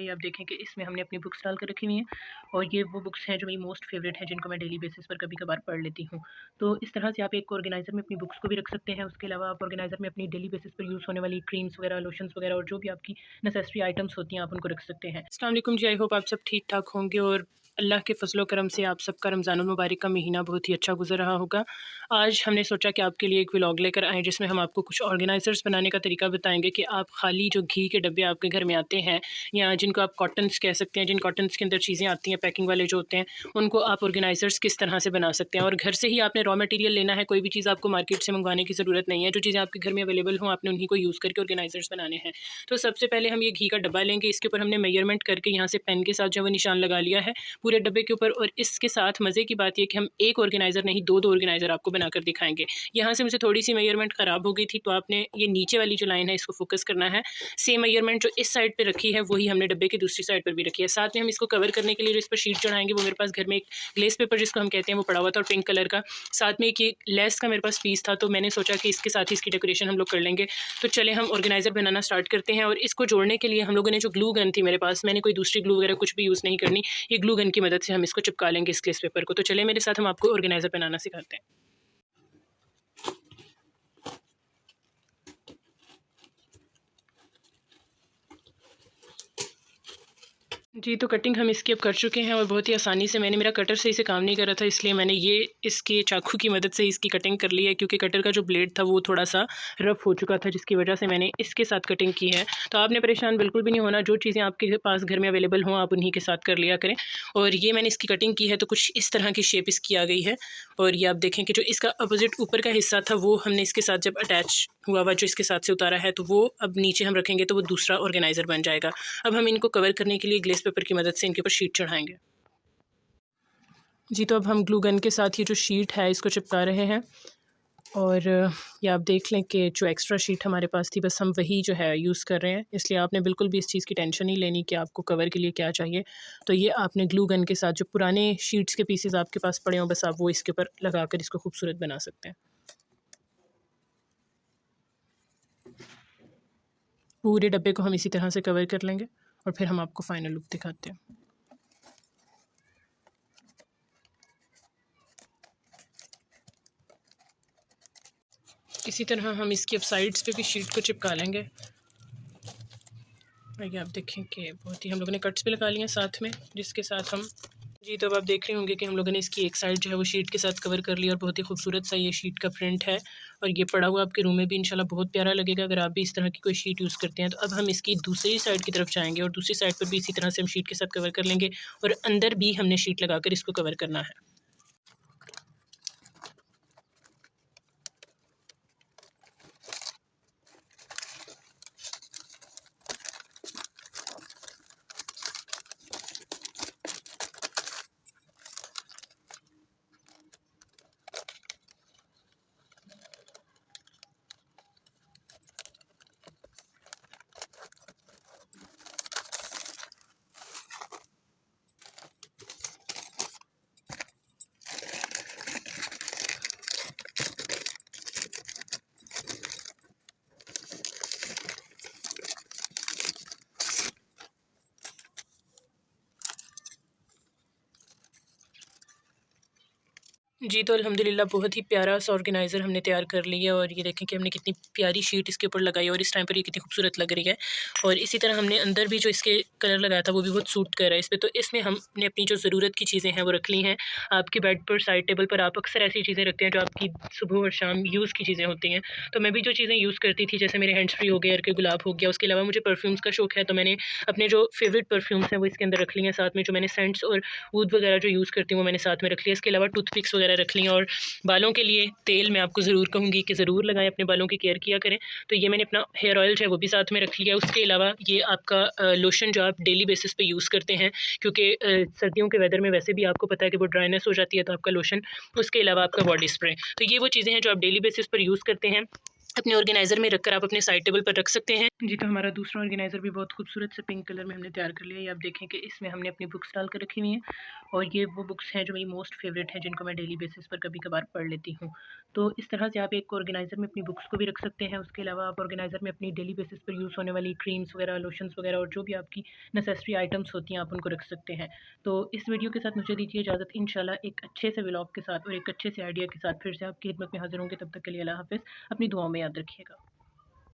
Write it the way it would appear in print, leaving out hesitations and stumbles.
है। ये आप देखें कि इसमें हमने अपनी बुक्स डाल कर रखी हुई हैं और ये वो बुक्स हैं जो मेरी मोस्ट फेवरेट हैं, जिनको मैं डेली बेसिस पर कभी कभार पढ़ लेती हूँ। तो इस तरह से आप एक ऑर्गेनाइज़र में अपनी बुक्स को भी रख सकते हैं। उसके अलावा आप ऑर्गेनाइज़र में अपनी डेली बेसिस पर यूज़ होने वाली क्रीम्स वगैरह, लोशंस वगैरह और जो भी आपकी नेसेसरी आइटम्स होती हैं, आप उनको रख सकते हैं। अस्सलाम वालेकुम जी, आई होप आप सब ठीक ठाक होंगे और अल्लाह के फजलो करम से आप सबका रमज़ानुल मुबारक का महीना बहुत ही अच्छा गुजर रहा होगा। आज हमने सोचा कि आपके लिए एक व्लॉग लेकर आएँ, जिसमें हम आपको कुछ ऑर्गेनाइज़र्स बनाने का तरीका बताएंगे कि आप खाली जो घी के डब्बे आपके घर में आते हैं, या जिनको आप कॉटन्स कह सकते हैं, जिन कॉटन्स के अंदर चीज़ें आती हैं पैकिंग वाले जो होते हैं, उनको आप ऑर्गेनाइज़र्स किस तरह से बना सकते हैं। और घर से ही आपने रॉ मटेरियल लेना है, कोई भी चीज़ आपको मार्केट से मंगवाने की ज़रूरत नहीं है। जो चीज़ें आपके घर में अवेलेबल हों, आपने उन्हीं को यूज़ करके ऑर्गेनाइज़र्स बनाने हैं। तो सबसे पहले हम ये घी का डब्बा लेंगे, इसके ऊपर हमने मेजरमेंट करके यहाँ से पेन के साथ जो है निशान लगा लिया है पूरे डब्बे के ऊपर। और इसके साथ मज़े की बात यह कि हम एक ऑर्गेनाइज़र नहीं, दो ऑर्गेनाइज़र आपको बनाकर दिखाएंगे। यहाँ से मुझे थोड़ी सी मेजरमेंट ख़राब हो गई थी, तो आपने ये नीचे वाली जो लाइन है इसको फोकस करना है। सेम मेजरमेंट जो इस साइड पे रखी है वही हमने डब्बे की दूसरी साइड पर भी रखी है। साथ में हम इसको कवर करने के लिए जो इस पर शीट चढ़ाएंगे, वो मेरे पास घर में एक ग्लेस पेपर जिसको हम कहते हैं वो पड़ा हुआ था, और पिंक कलर का। साथ में एक ये लेस का मेरे पास पीस था, तो मैंने सोचा कि इसके साथ ही इसकी डेकोरेशन हम लोग कर लेंगे। तो चले हम ऑर्गेनाइज़र बनाना स्टार्ट करते हैं। और इसको जोड़ने के लिए हम लोगों ने जो ग्लू गन थी मेरे पास, मैंने कोई दूसरी ग्लू वगैरह कुछ भी यूज़ नहीं करनी, ये ग्लू गन की मदद से हम इसको चिपका लेंगे इस ग्लेस पेपर को। तो चले मेरे साथ, हम आपको ऑर्गेनाइज़र बनाना सिखाते हैं। जी, तो कटिंग हम इसकी अब कर चुके हैं और बहुत ही आसानी से। मैंने मेरा कटर सही से काम नहीं कर रहा था, इसलिए मैंने ये इसके चाकू की मदद से इसकी कटिंग कर ली है, क्योंकि कटर का जो ब्लेड था वो थोड़ा सा रफ़ हो चुका था, जिसकी वजह से मैंने इसके साथ कटिंग की है। तो आपने परेशान बिल्कुल भी नहीं होना, जो चीज़ें आपके पास घर में अवेलेबल हों आप उन्हीं के साथ कर लिया करें। और ये मैंने इसकी कटिंग की है, तो कुछ इस तरह की शेप इसकी आ गई है। और ये आप देखें कि जो इसका अपोजिट ऊपर का हिस्सा था वो हमने इसके साथ जब अटैच हुआ हुआ जो इसके साथ से उतारा है, तो वो अब नीचे हम रखेंगे तो वो दूसरा ऑर्गेनाइज़र बन जाएगा। अब हम इनको कवर करने के लिए ग्लेस पेपर की मदद से इनके ऊपर शीट चढ़ाएंगे। जी, तो अब हम ग्लू गन के साथ ये जो शीट है इसको चिपका रहे हैं। और ये आप देख लें कि जो एक्स्ट्रा शीट हमारे पास थी, बस हम वही जो है यूज़ कर रहे हैं, इसलिए आपने बिल्कुल भी इस चीज़ की टेंशन नहीं लेनी कि आपको कवर के लिए क्या चाहिए। तो ये आपने ग्लू गन के साथ जो पुराने शीट्स के पीसेस आपके पास पड़े हों, बस आप वो इसके ऊपर लगा कर इसको खूबसूरत बना सकते हैं। पूरे डब्बे को हम इसी तरह से कवर कर लेंगे और फिर हम आपको फ़ाइनल लुक दिखाते हैं। इसी तरह हम इसकी अब साइड्स पे भी शीट को चिपका लेंगे। और ये आप देखें कि बहुत ही हम लोगों ने कट्स भी लगा लिए हैं साथ में, जिसके साथ हम जी, तो अब आप देख रहे होंगे कि हम लोगों ने इसकी एक साइड जो है वो शीट के साथ कवर कर लिया, और बहुत ही खूबसूरत सा ये शीट का प्रिंट है। और ये पड़ा हुआ आपके रूम में भी इंशाल्लाह बहुत प्यारा लगेगा अगर आप भी इस तरह की कोई शीट यूज़ करते हैं। तो अब हम इसकी दूसरी साइड की तरफ जाएंगे और दूसरी साइड पर भी इसी तरह से हम शीट के साथ कवर कर लेंगे, और अंदर भी हमने शीट लगाकर इसको कवर करना है। जी, तो अल्हम्दुलिल्लाह बहुत ही प्यारा सा ऑर्गेनाइज़र हमने तैयार कर लिया। और ये देखें कि हमने कितनी प्यारी शीट इसके ऊपर लगाई है और इस टाइम पर ये कितनी खूबसूरत लग रही है। और इसी तरह हमने अंदर भी जो इसके कलर लगाया था वो भी बहुत सूट कर रहा है इस पे। तो इसमें हमने अपनी जो ज़रूरत की चीज़ें हैं वो रख ली हैं। आपके बेड पर, साइड टेबल पर आप अक्सर ऐसी चीज़ें रखते हैं जो आपकी सुबह और शाम यूज़ की चीज़ें होती हैं। तो मैं भी जो चीज़ें यूज़ करती थी, जैसे मेरे हैंड्स फ्री हो गए, अर्के गुलाब हो गया, उसके अलावा मुझे परफ्यूम्स का शौक है, तो मैंने अपने जो फ़ेवरेट परफ्यूम्स हैं वो इसके अंदर रख लिए हैं। साथ में जो मैंने सेंट्स और ऊद वगैरह जो यूज़ करती हूँ वो मैंने साथ में रख लिया। इसके अलावा टूथपिक्स वगैरह रख ली हैं। और बालों के लिए तेल मैं आपको ज़रूर कहूँगी कि ज़रूर लगाएं, अपने बालों की केयर किया करें। तो ये मैंने अपना हेयर ऑयल जो है वो भी साथ में रख लिया। उसके अलावा ये आपका लोशन जो आप डेली बेसिस पे यूज़ करते हैं, क्योंकि सर्दियों के वेदर में वैसे भी आपको पता है कि वो ड्राइनेस हो जाती है, तो आपका लोशन, उसके अलावा आपका बॉडी स्प्रे। तो ये वो चीज़ें हैं जो आप डेली बेसिस पर यूज़ करते हैं। अपने ऑर्गेनाइज़र में रखकर आप अपने साइड टेबल पर रख सकते हैं। जी, तो हमारा दूसरा ऑर्गेनाइज़र भी बहुत खूबसूरत से पिंक कलर में हमने तैयार कर लिया है। ये आप देखें कि इसमें हमने अपनी बुक्स डाल कर रखी हुई हैं और ये वो बुक्स हैं जो मेरी मोस्ट फेवरेट हैं, जिनको मैं डेली बेसिस पर कभी-कभार पढ़ लेती हूँ। तो इस तरह से आप एक ऑर्गेनाइज़र में अपनी बुक्स को भी रख सकते हैं। उसके अलावा आप ऑर्गेनाइज़र में अपनी डेली बेसिस पर यूज़ होने वाली क्रीम्स वगैरह, लोशंस वगैरह और जो भी आपकी नेसेसरी आइटम्स होती हैं, आप उनको रख सकते हैं। तो इस वीडियो के साथ मुझे दीजिए इजाज़त। इंशाल्लाह एक अच्छे से व्लॉग के साथ और एक अच्छे से आइडिया के साथ फिर से आपकी खिदमत में हाज़िर होंगे। तब तक के लिए अल्लाह हाफ़िज़। अपनी दुआओं में याद रखिएगा।